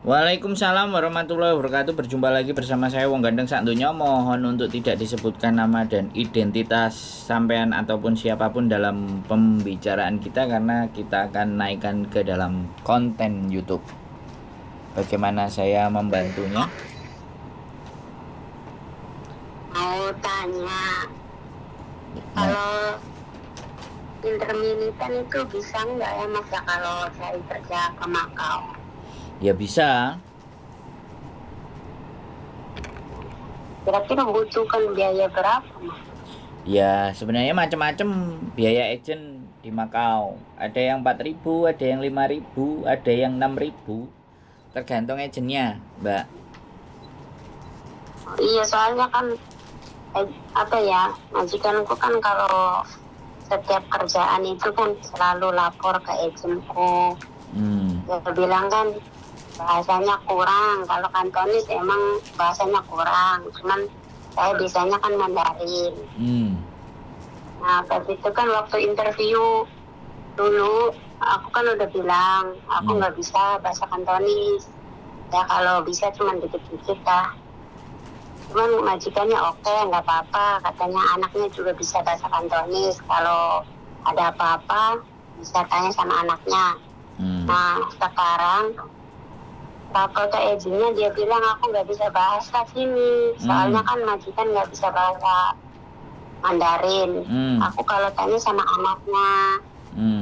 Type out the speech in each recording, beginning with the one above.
Waalaikumsalam warahmatullahi wabarakatuh. Berjumpa lagi bersama saya Wong Gandeng sak donya. Mohon untuk tidak disebutkan nama dan identitas sampean ataupun siapapun dalam pembicaraan kita karena kita akan naikkan ke dalam konten YouTube. Bagaimana saya membantunya? Mau tanya, Nah, kalau intermediate itu bisa nggak ya Mas ya kalau saya kerja ke Makau? ya bisa. Kira-kira membutuhkan biaya berapa Mas? Ya sebenarnya macam-macam biaya agent di Makau. Ada yang 4.000, ada yang 5.000, ada yang 6.000. Tergantung agentnya, Mbak. Iya soalnya kan apa ya, majikanku kan kalau setiap kerjaan itu kan selalu lapor ke agenku. Dia bilang kan bahasanya kurang, kalau kantonis emang bahasanya kurang, cuman saya bisanya kan Mandarin. Nah pas itu kan waktu interview dulu aku kan udah bilang aku nggak bisa bahasa kantonis ya, kalau bisa cuman dikit-dikit lah. Cuman majikannya oke, nggak apa-apa, katanya anaknya juga bisa bahasa kantonis, kalau ada apa-apa bisa tanya sama anaknya. Nah sekarang fakultas izinnya dia bilang aku nggak bisa bahasa sini, soalnya kan majikan nggak bisa bahasa Mandarin. Aku kalau tanya sama anaknya,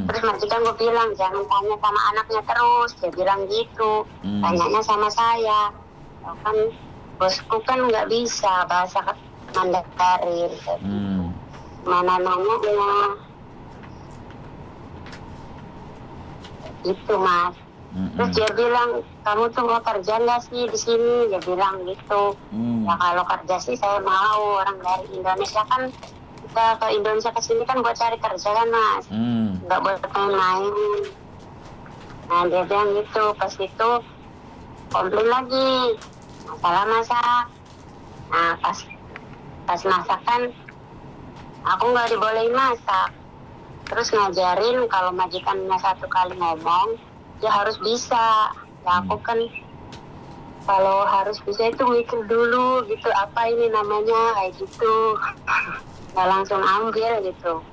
terus majikan gue bilang jangan tanya sama anaknya terus, dia bilang gitu, tanyanya sama saya. Kan bosku kan nggak bisa bahasa Mandarin, mana nanya gitu Mas. Terus dia bilang kamu tuh mau kerja nggak sih di sini, dia bilang gitu. Ya kalau kerja sih saya mau, orang dari Indonesia kan, kita ke Indonesia ke sini kan buat cari kerja kan Mas, nggak buat main-main. Nah dia bilang gitu. Pas itu komplain lagi masalah masak. Nah pas masak kan aku nggak dibolehin masak, terus ngajarin kalau majikannya satu kali ngomong dia harus bisa. Ya aku kan kalau harus bisa itu mikir dulu gitu, apa ini namanya kayak gitu, nggak langsung ambil gitu.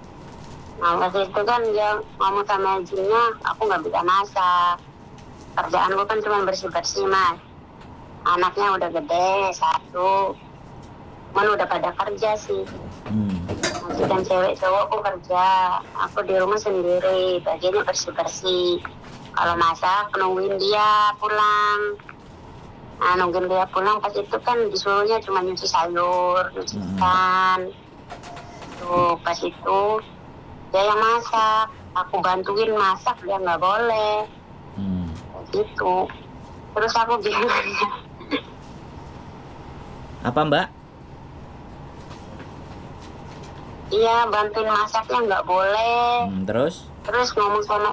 Nah waktu itu kan dia ngomong sama izinnya aku nggak bisa masak, kerjaan gue kan cuma bersih-bersih Mas. Anaknya udah gede satu, cuman udah pada kerja sih. Majikan cewek cowok aku kerja, aku di rumah sendiri, bagiannya bersih-bersih. Kalau masak nungguin dia pulang. Nah nungguin dia pulang pas itu kan disuruhnya cuma nyuci sayur, nyuci ikan. Tuh pas itu dia yang masak, aku bantuin masak, dia nggak boleh. Kayak gitu. Terus aku bilang Apa Mbak? iya bantuin masaknya nggak boleh. Terus ngomong sama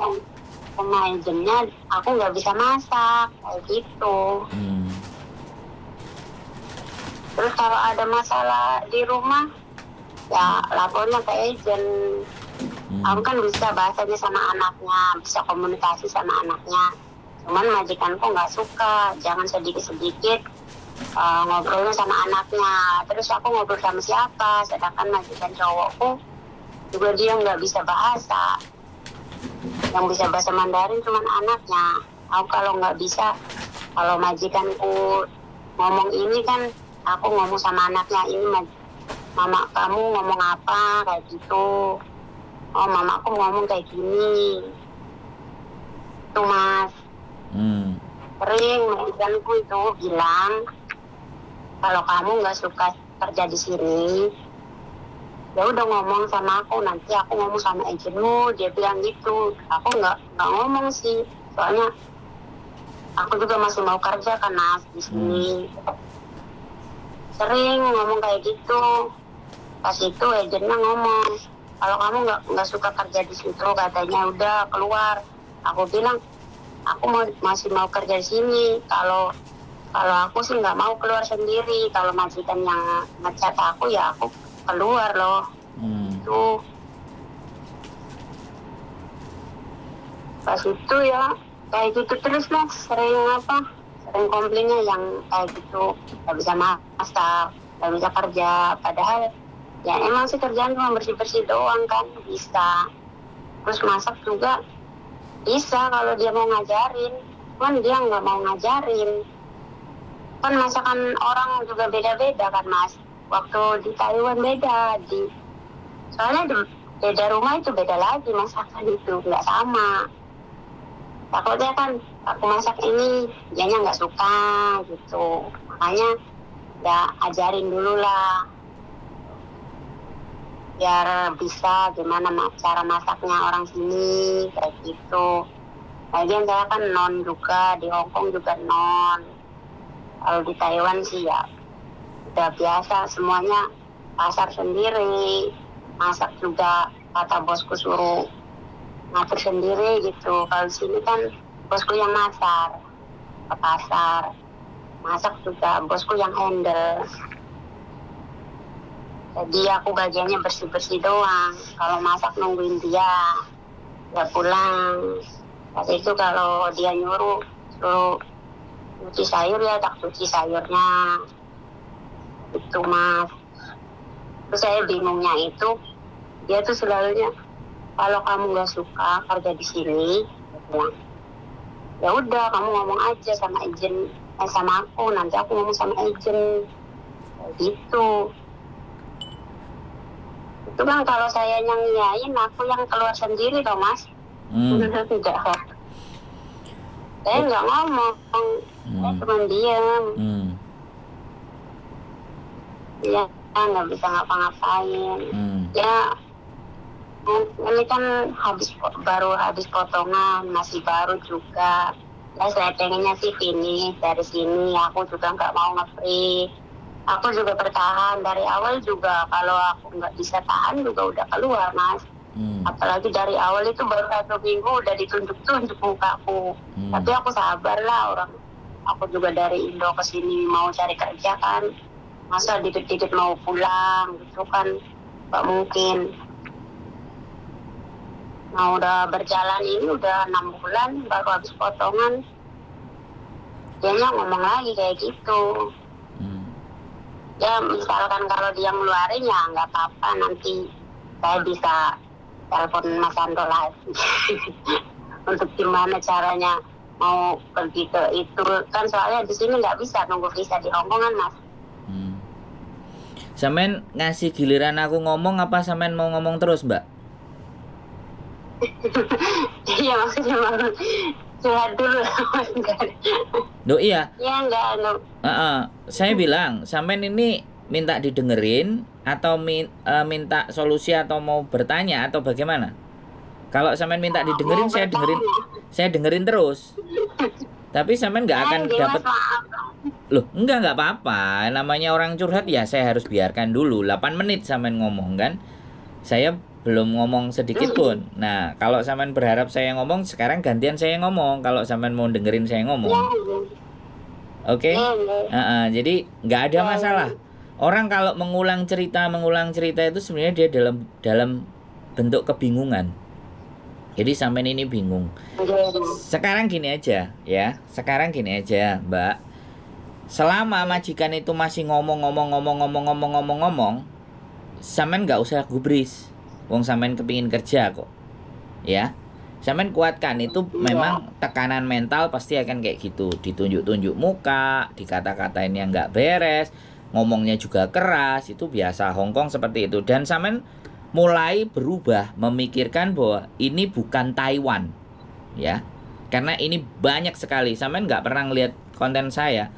agennya aku nggak bisa masak kayak gitu. Terus kalau ada masalah di rumah ya lapornya ke agent. Aku kan bisa bahasanya sama anaknya, bisa komunikasi sama anaknya, cuman majikanku nggak suka, jangan sedikit-sedikit ngobrolnya sama anaknya. Terus aku ngobrol sama siapa, sedangkan majikan cowokku juga dia nggak bisa bahasa, yang bisa bahasa Mandarin cuman anaknya. Aku kalau nggak bisa, kalau majikanku ngomong ini kan aku ngomong sama anaknya, ini mama kamu ngomong apa kayak gitu, oh mamaku ngomong kayak gini tuh Mas. Sering majikanku itu bilang kalau kamu nggak suka kerja di sini ya udah ngomong sama aku, nanti aku ngomong sama agenmu, dia bilang gitu. Aku nggak ngomong sih, soalnya aku juga masih mau kerja kan Mas di sini. Sering ngomong kayak gitu. Pas itu agennya ngomong kalau kamu nggak suka kerja di situ, katanya udah keluar. Aku bilang aku masih mau kerja di sini. Kalau aku sih nggak mau keluar sendiri. Kalau majikan yang ngecat aku ya aku keluar loh. Tuh pas itu ya kayak gitu terus Mas, sering sering komplainnya yang kayak gitu, nggak bisa masak, nggak bisa kerja. Padahal ya emang sih kerjaan cuma bersih-bersih doang kan bisa. Terus masak juga bisa kalau dia mau ngajarin, cuman dia nggak mau ngajarin. Kan masakan orang juga beda-beda kan Mas. Waktu di Taiwan beda, soalnya beda rumah itu beda lagi masakan itu, nggak sama. Takutnya kan aku masak ini dianya nggak suka gitu, makanya ya ajarin dulu lah biar bisa gimana cara masaknya orang sini kayak gitu. Lagian saya kan non juga, di Hong Kong juga non. Kalau di Taiwan sih ya udah biasa semuanya, pasar sendiri, masak juga kata bosku suruh ngatur sendiri gitu. Kalau di sini kan bosku yang masak, ke pasar, masak juga bosku yang handle. Jadi aku bagiannya bersih-bersih doang. Kalau masak nungguin dia, ya pulang. Pas itu kalau dia nyuruh suruh cuci sayur ya tak cuci sayurnya. Itu Mas. Terus saya bingungnya itu, dia tuh selalunya kalau kamu nggak suka kerja di sini, dia bilang, ya udah kamu ngomong aja sama agent, sama aku, nanti aku ngomong sama agent. Kayak gitu. Itu kan kalau saya yang ngiyain, aku yang keluar sendiri loh Mas. Tidak. Saya nggak ngomong, saya cuma diam. Ya nggak bisa ngapa-ngapain. Ya ini kan baru habis potongan, masih baru juga. Ya saya pengennya sih finish dari sini. Aku juga nggak mau nge-free. Aku juga bertahan dari awal juga. Kalau aku nggak bisa tahan juga udah keluar Mas. Apalagi dari awal itu baru 1 minggu udah ditunjuk-tunjuk mukaku. Tapi aku sabar lah, orang aku juga dari Indo ke sini mau cari kerja kan. Masa dikit-dikit mau pulang gitu kan nggak mungkin. Nah udah berjalan ini udah 6 bulan baru habis potongan. Dianya ngomong lagi kayak gitu. Ya misalkan kalau dia ngeluarin ya nggak apa-apa, nanti saya bisa telepon Mas Ando lagi. Untuk gimana caranya mau pergi ke itu kan, soalnya di sini nggak bisa nunggu visa di Hong Kong kan Mas. Sampean ngasih giliran aku ngomong apa sampean mau ngomong terus Mbak? Iya maksudnya mau curhat dulu. Loh iya. Iya enggak. Saya bilang sampean ini minta didengerin atau minta solusi atau mau bertanya atau bagaimana? Kalau sampean minta didengerin, saya dengerin terus. Tapi sampean nggak akan dapat. Loh, nggak apa-apa. Namanya orang curhat ya saya harus biarkan dulu 8 menit sampean ngomong kan. Saya belum ngomong sedikit pun. Nah, kalau sampean berharap saya ngomong, sekarang gantian saya ngomong. Kalau sampean mau dengerin saya ngomong. Oke? Jadi nggak ada masalah. Orang kalau mengulang cerita itu sebenarnya dia dalam bentuk kebingungan. Jadi sampean ini bingung. Sekarang gini aja ya. Mbak. Selama majikan itu masih ngomong, sampean nggak usah gubris. Wong sampean kepingin kerja kok. Ya. Sampean kuatkan itu, memang tekanan mental pasti akan kayak gitu. Ditunjuk-tunjuk muka, dikata-katain yang nggak beres, ngomongnya juga keras, itu biasa Hong Kong seperti itu. Dan sampean mulai berubah memikirkan bahwa ini bukan Taiwan. Ya. Karena ini banyak sekali. Sampean nggak pernah ngeliat konten saya.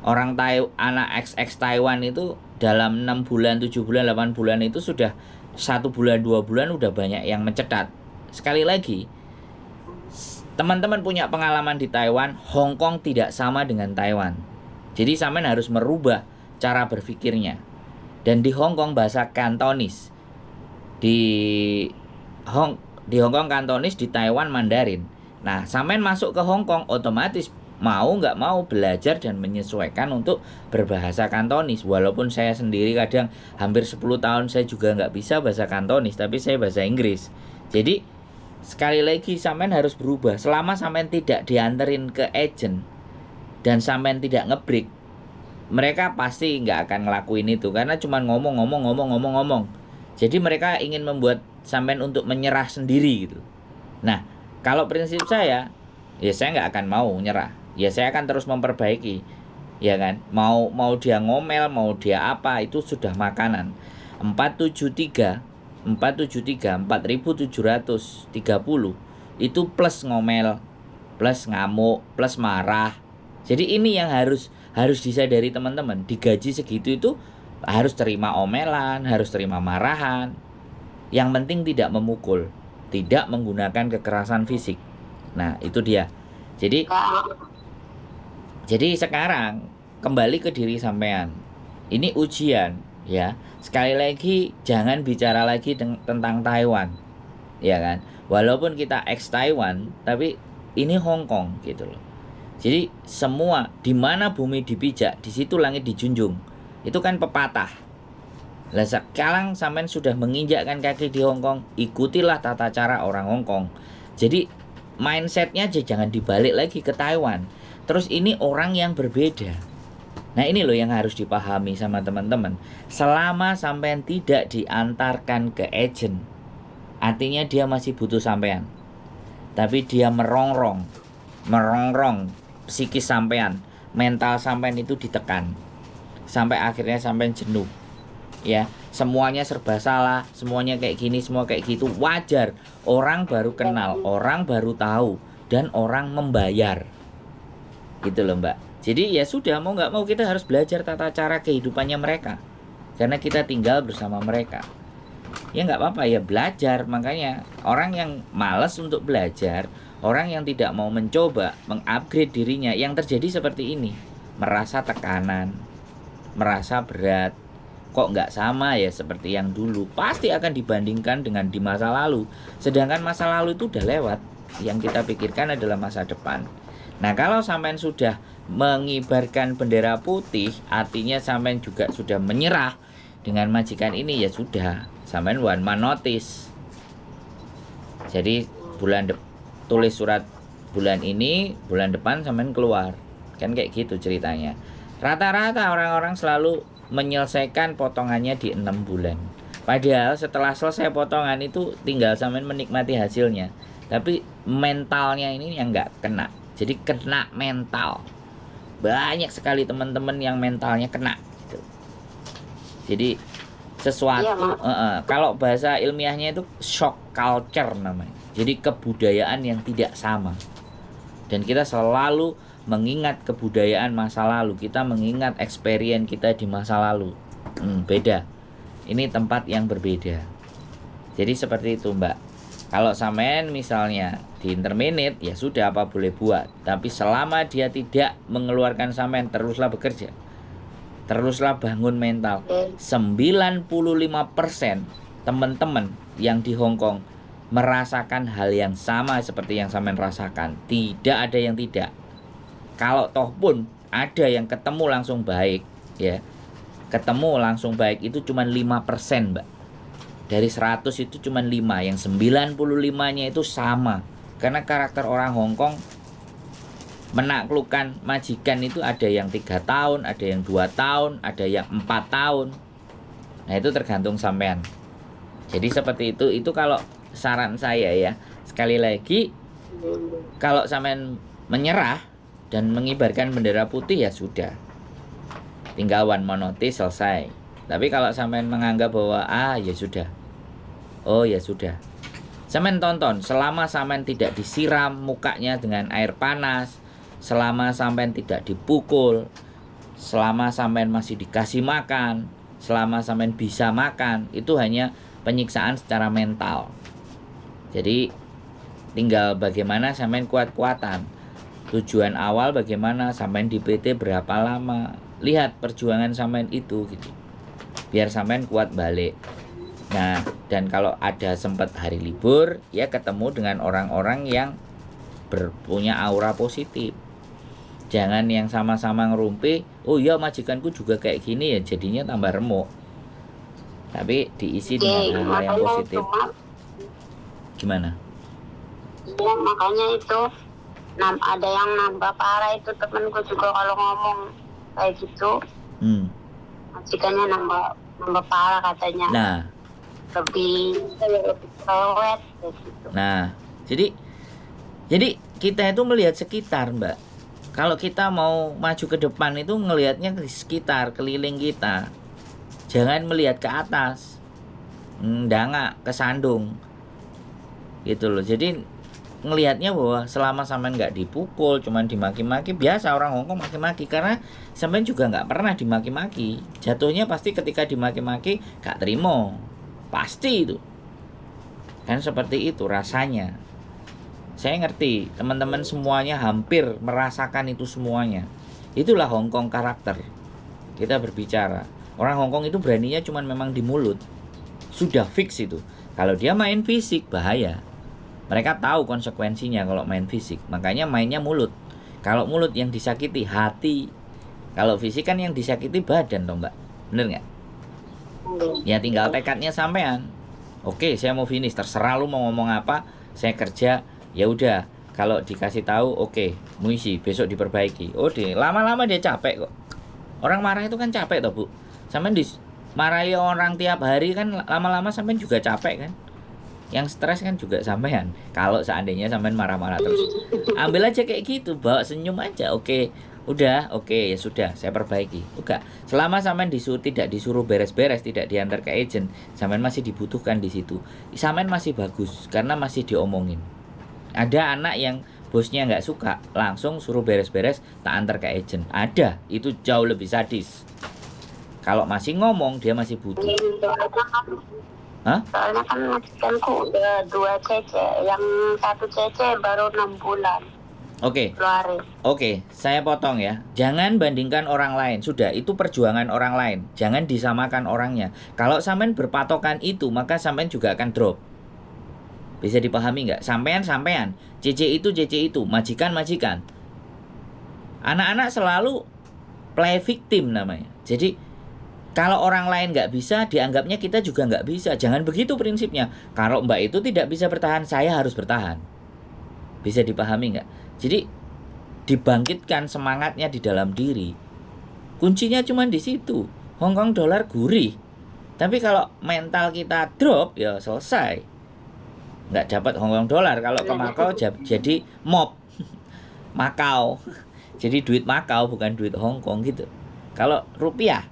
Orang anak XX Taiwan itu dalam 6 bulan, 7 bulan, 8 bulan itu sudah 1 bulan, 2 bulan udah banyak yang mencetat. Sekali lagi, teman-teman punya pengalaman di Taiwan, Hong Kong tidak sama dengan Taiwan. Jadi sampean harus merubah cara berpikirnya. Dan di Hong Kong bahasa Kantonis. Di Hong Kong Kantonis, di Taiwan Mandarin. Nah, sampean masuk ke Hong Kong otomatis mau nggak mau belajar dan menyesuaikan untuk berbahasa Kantonis. Walaupun saya sendiri kadang hampir 10 tahun saya juga nggak bisa bahasa Kantonis, tapi saya bahasa Inggris. Jadi sekali lagi sampean harus berubah. Selama sampean tidak dianterin ke agent, dan sampean tidak ngebreak, mereka pasti nggak akan ngelakuin itu karena cuma ngomong. Jadi mereka ingin membuat sampean untuk menyerah sendiri gitu. Nah, kalau prinsip saya, ya saya nggak akan mau nyerah. Ya saya akan terus memperbaiki, ya kan. Mau dia ngomel, mau dia apa, itu sudah makanan. 473 4.730 itu plus ngomel, plus ngamuk, plus marah. Jadi ini yang harus disadari teman-teman. Digaji segitu itu harus terima omelan, harus terima marahan. Yang penting tidak memukul, tidak menggunakan kekerasan fisik. Nah, itu dia. Jadi sekarang kembali ke diri sampean. Ini ujian, ya. Sekali lagi jangan bicara lagi tentang Taiwan. Ya kan? Walaupun kita ex Taiwan, tapi ini Hong Kong gitu loh. Jadi semua di mana bumi dipijak, di situ langit dijunjung. Itu kan pepatah. Lah sekarang sampean sudah menginjakkan kaki di Hong Kong, ikutilah tata cara orang Hong Kong. Jadi mindsetnya aja jangan dibalik lagi ke Taiwan. Terus ini orang yang berbeda. Nah ini loh yang harus dipahami sama teman-teman. Selama sampean tidak diantarkan ke agent, artinya dia masih butuh sampean. Tapi dia merongrong psikis sampean, mental sampean itu ditekan sampai akhirnya sampean jenuh, ya. Semuanya serba salah, semuanya kayak gini, semua kayak gitu. Wajar, orang baru kenal, orang baru tahu, dan orang membayar gitu loh Mbak. Jadi ya sudah, mau nggak mau kita harus belajar tata cara kehidupannya mereka karena kita tinggal bersama mereka. Ya nggak apa-apa, ya belajar. Makanya orang yang malas untuk belajar, orang yang tidak mau mencoba mengupgrade dirinya, yang terjadi seperti ini. Merasa tekanan, merasa berat. Kok nggak sama ya seperti yang dulu. Pasti akan dibandingkan dengan di masa lalu. Sedangkan masa lalu itu udah lewat. Yang kita pikirkan adalah masa depan. Nah kalau sampean sudah mengibarkan bendera putih, artinya sampean juga sudah menyerah dengan majikan ini, ya sudah, sampean one man notice. Jadi tulis surat bulan ini, bulan depan sampean keluar. Kan kayak gitu ceritanya. Rata-rata orang-orang selalu menyelesaikan potongannya di 6 bulan. Padahal setelah selesai potongan itu tinggal sampean menikmati hasilnya. Tapi mentalnya ini yang nggak kena. Jadi kena mental. Banyak sekali teman-teman yang mentalnya kena gitu. Jadi sesuatu kalau bahasa ilmiahnya itu shock culture namanya. Jadi kebudayaan yang tidak sama. Dan kita selalu mengingat kebudayaan masa lalu, kita mengingat experience kita di masa lalu. Beda. Ini tempat yang berbeda. Jadi seperti itu Mbak. Kalau sampean misalnya di interminate, ya sudah, apa boleh buat. Tapi selama dia tidak mengeluarkan sampean, teruslah bekerja. Teruslah bangun mental. 95% teman-teman yang di Hong Kong merasakan hal yang sama seperti yang sampean rasakan. Tidak ada yang tidak. Kalau toh pun ada yang ketemu langsung baik, ya. Ketemu langsung baik itu cuma 5%, Mbak. Dari 100 itu cuma 5, yang 95-nya itu sama. Karena karakter orang Hong Kong menaklukkan majikan itu ada yang 3 tahun, ada yang 2 tahun, ada yang 4 tahun. Nah itu tergantung sampean. Jadi seperti itu kalau saran saya ya. Sekali lagi, kalau sampean menyerah dan mengibarkan bendera putih, ya sudah, tinggal one man notice, selesai. Tapi kalau sampean menganggap bahwa ya sudah, oh ya sudah, sampean tonton. Selama sampean tidak disiram mukanya dengan air panas, selama sampean tidak dipukul, selama sampean masih dikasih makan, selama sampean bisa makan, itu hanya penyiksaan secara mental. Jadi tinggal bagaimana sampean kuat-kuatan. Tujuan awal bagaimana, sampean di PT berapa lama, lihat perjuangan sampean itu gitu, biar sampean kuat balik. Nah, dan kalau ada sempat hari libur, ya ketemu dengan orang-orang yang punya aura positif. Jangan yang sama-sama ngerumpi, oh iya majikanku juga kayak gini, ya jadinya tambah remuk. Tapi diisi dengan hal yang positif. Gimana? Ya makanya itu ada yang nambah parah itu temenku juga kalau ngomong kayak gitu. Majikannya nambah parah katanya. Nah, lebih cerewet gitu. Nah, jadi kita itu melihat sekitar, Mbak. Kalau kita mau maju ke depan itu ngelihatnya di sekitar, keliling kita. Jangan melihat ke atas. Ndangak, kesandung. Gitu loh. Jadi ngelihatnya bahwa selama sampean nggak dipukul, cuman dimaki-maki, biasa orang Hongkong maki-maki karena sampean juga nggak pernah dimaki-maki. Jatuhnya pasti ketika dimaki-maki gak terima. Pasti itu. Kan seperti itu rasanya. Saya ngerti, teman-teman semuanya hampir merasakan itu semuanya. Itulah Hongkong karakter. Kita berbicara. Orang Hongkong itu beraninya cuman memang di mulut. Sudah fix itu. Kalau dia main fisik, bahaya. Mereka tahu konsekuensinya kalau main fisik. Makanya mainnya mulut. Kalau mulut yang disakiti hati. Kalau fisik kan yang disakiti badan toh, Mbak. Bener nggak? Ya tinggal tekadnya sampean. Oke, saya mau finish. Terserah lu mau ngomong apa. Saya kerja. Ya udah, kalau dikasih tahu, oke, muisi besok diperbaiki. Oh deh, lama-lama dia capek kok. Orang marah itu kan capek toh, Bu. Sampean marahi orang tiap hari kan lama-lama sampean juga capek kan. Yang stres kan juga sampean. Kalau seandainya sampean marah-marah terus, ambil aja kayak gitu, bawa senyum aja. Oke, udah, oke, ya sudah, saya perbaiki. Enggak, selama sampean tidak disuruh beres-beres, tidak diantar ke agent, sampean masih dibutuhkan di situ. Sampean masih bagus karena masih diomongin. Ada anak yang bosnya nggak suka, langsung suruh beres-beres, tak antar ke agent. Ada, itu jauh lebih sadis. Kalau masih ngomong, dia masih butuh. Soalnya kan majikanku udah 2 cece, yang 1 cece baru 6 bulan. Oke, saya potong ya. Jangan bandingkan orang lain. Sudah, itu perjuangan orang lain. Jangan disamakan orangnya. Kalau sampean berpatokan itu, maka sampean juga akan drop. Bisa dipahami nggak? Sampean, CC itu, majikan. Anak-anak selalu play victim namanya. Jadi kalau orang lain nggak bisa, dianggapnya kita juga nggak bisa. Jangan begitu prinsipnya. Kalau Mbak itu tidak bisa bertahan, saya harus bertahan. Bisa dipahami nggak? Jadi dibangkitkan semangatnya di dalam diri. Kuncinya cuma di situ. Hongkong dolar gurih. Tapi kalau mental kita drop, ya selesai. Nggak dapat Hongkong dolar. Kalau ke Makau jadi mob Makau. Jadi duit Makau bukan duit Hongkong gitu. Kalau rupiah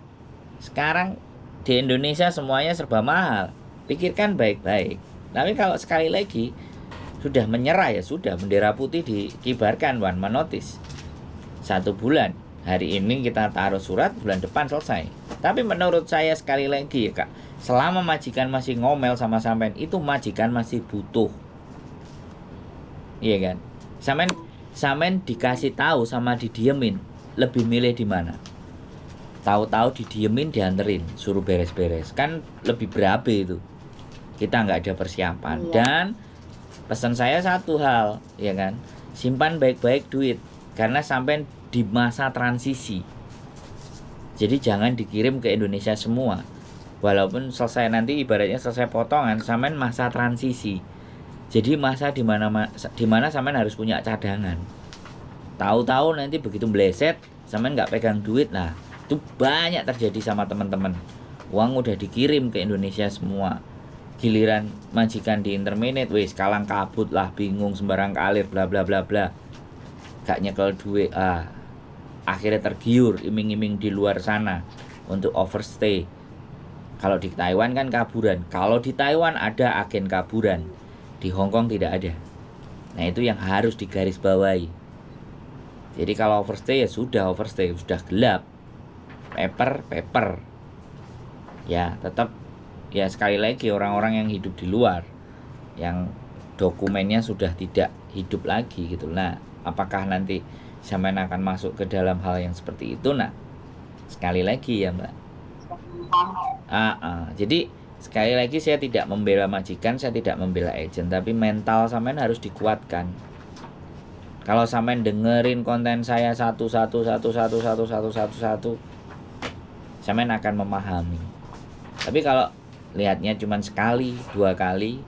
sekarang di Indonesia semuanya serba mahal. Pikirkan baik-baik. Tapi kalau sekali lagi sudah menyerah, ya sudah, bendera putih dikibarkan, one man notice. 1 bulan. Hari ini kita taruh surat, bulan depan selesai. Tapi menurut saya sekali lagi ya Kak, selama majikan masih ngomel sama sampean, itu majikan masih butuh. Iya kan? Sampean dikasih tahu sama didiemin, lebih milih di mana? Tahu-tahu didiemin, dianterin, suruh beres-beres. Kan lebih berabe itu. Kita nggak ada persiapan. Dan pesan saya satu hal, ya kan? Simpan baik-baik duit. Karena sampean di masa transisi. Jadi jangan dikirim ke Indonesia semua. Walaupun selesai nanti ibaratnya selesai potongan, sampean masa transisi. Jadi masa dimana sampean harus punya cadangan. Tahu-tahu nanti begitu meleset, sampean nggak pegang duit, nah itu banyak terjadi sama teman-teman. Uang udah dikirim ke Indonesia semua. Giliran majikan di interminate, wis kalang kabut lah, bingung sembarang kalir, bla bla bla bla. Gak nyekel duit, akhirnya tergiur iming-iming di luar sana untuk overstay. Kalau di Taiwan kan kaburan. Kalau di Taiwan ada agen kaburan, di Hongkong tidak ada. Nah itu yang harus digarisbawahi. Jadi kalau overstay ya sudah overstay, sudah gelap. Paper. Ya tetap, ya sekali lagi orang-orang yang hidup di luar, yang dokumennya sudah tidak hidup lagi gitu. Nah, apakah nanti sampean akan masuk ke dalam hal yang seperti itu? Nah, sekali lagi ya Mbak. Jadi sekali lagi saya tidak membela majikan, saya tidak membela agent, tapi mental sampean harus dikuatkan. Kalau sampean dengerin konten saya satu, sampean akan memahami. Tapi kalau lihatnya cuma sekali, 2 kali,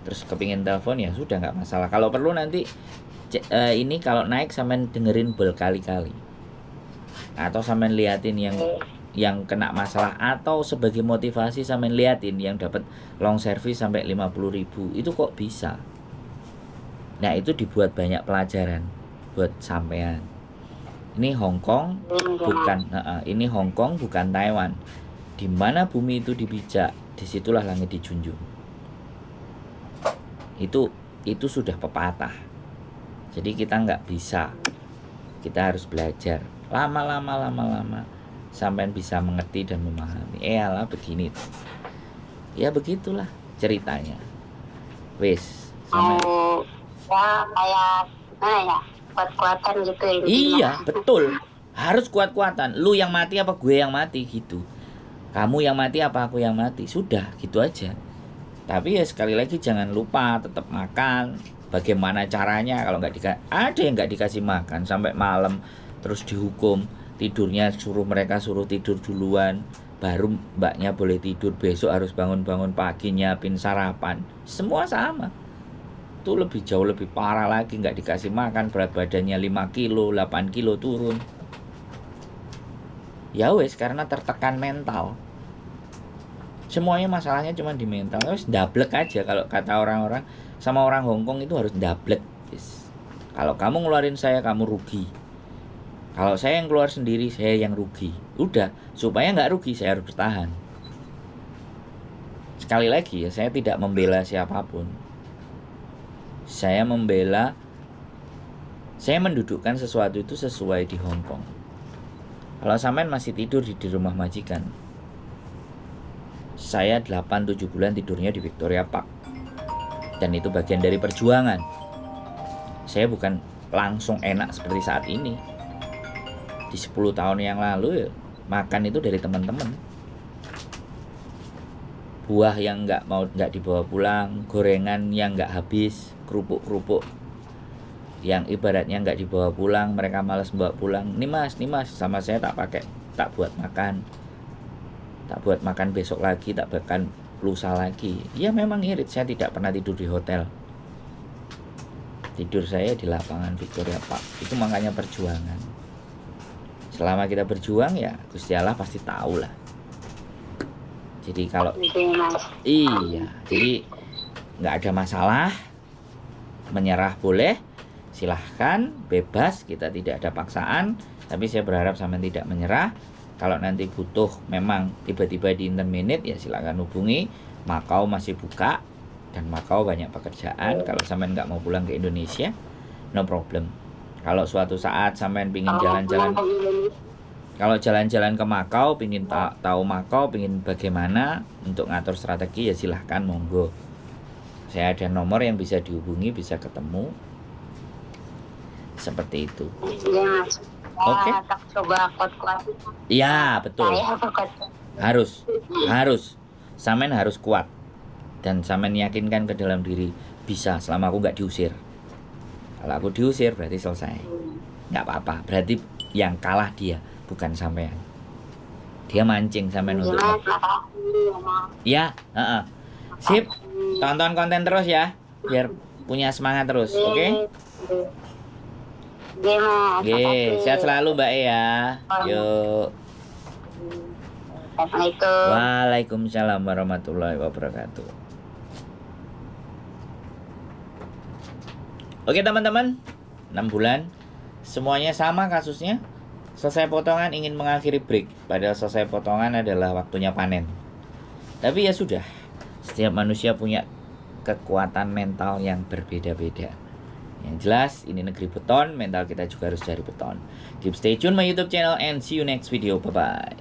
terus kepingin telepon, ya sudah nggak masalah. Kalau perlu nanti Ini kalau naik sampean dengerin berkali-kali, atau sampean liatin yang kena masalah, atau sebagai motivasi sampean liatin yang dapat long service sampai 50.000 itu kok bisa. Nah itu dibuat banyak pelajaran buat sampean. Ini Hongkong ini Hongkong bukan Taiwan. Di mana bumi itu dipijak, disitulah langit dijunjung. Itu sudah pepatah. Jadi kita nggak bisa, kita harus belajar lama sampai bisa mengerti dan memahami. Alah begini, ya begitulah ceritanya. Wes, ya kayak mana ya, kuat-kuatan gitu ya. Iya betul, harus kuat-kuatan. Lu yang mati apa gue yang mati gitu. Kamu yang mati apa aku yang mati, sudah gitu aja. Tapi ya sekali lagi jangan lupa tetap makan. Bagaimana caranya kalau ada yang nggak dikasih makan sampai malam, terus dihukum tidurnya, mereka suruh tidur duluan, baru mbaknya boleh tidur, besok harus bangun pagi nyiapin sarapan, semua sama. Itu jauh lebih parah lagi, nggak dikasih makan, berat badannya 5 kilo 8 kilo turun. Ya wes, karena tertekan mental. Semuanya masalahnya cuma di mental. Wes dablek aja kalau kata orang-orang. Sama orang Hongkong itu harus dablek. Kalau kamu ngeluarin saya, kamu rugi. Kalau saya yang keluar sendiri, saya yang rugi. Udah, supaya nggak rugi saya harus bertahan. Sekali lagi ya, saya tidak membela siapapun. Saya mendudukkan sesuatu itu sesuai di Hongkong. Kalau sampean masih tidur di rumah majikan, saya 8-7 bulan tidurnya di Victoria Park. Dan itu bagian dari perjuangan. Saya bukan langsung enak seperti saat ini. Di 10 tahun yang lalu ya, makan itu dari teman-teman. Buah yang nggak dibawa pulang, gorengan yang nggak habis, kerupuk yang ibaratnya nggak dibawa pulang, mereka malas bawa pulang. Nih mas, sama saya tak buat makan besok lagi, tak makan lusa lagi. Ya memang irit, saya tidak pernah tidur di hotel. Tidur saya di lapangan Victoria Park. Itu makanya perjuangan. Selama kita berjuang ya Gusti Allah pasti tahu lah. Jadi kalau jadi nggak ada masalah, menyerah boleh, silahkan, bebas, kita tidak ada paksaan. Tapi saya berharap sampean tidak menyerah. Kalau nanti butuh memang tiba-tiba di interminute ya silakan hubungi. Makau masih buka dan Makau banyak pekerjaan. Kalau sampean nggak mau pulang ke Indonesia, no problem. Kalau suatu saat sampean pingin jalan-jalan, kalau jalan-jalan ke Makau, pingin tahu Makau, pingin bagaimana untuk ngatur strategi ya silahkan monggo. Saya ada nomor yang bisa dihubungi, bisa ketemu. Seperti itu. Oke. Coba kuat-kuat. Iya, betul. Harus. Sampean harus kuat. Dan sampean yakinkan ke dalam diri, bisa selama aku nggak diusir. Kalau aku diusir berarti selesai. Nggak apa-apa. Berarti yang kalah dia, bukan sampean. Dia mancing sampean untuk. Ya, sip. Tonton konten terus ya, biar punya semangat terus, oke? Oke, sehat selalu Mbak ya. Yuk. Assalamualaikum. Waalaikumsalam warahmatullahi wabarakatuh. Oke teman-teman, 6 bulan semuanya sama kasusnya. Selesai potongan ingin mengakhiri break, padahal selesai potongan adalah waktunya panen. Tapi ya sudah, setiap manusia punya kekuatan mental yang berbeda-beda. Yang jelas ini negeri beton, mental kita juga harus cari beton. Keep stay tune my YouTube channel and see you next video. Bye bye.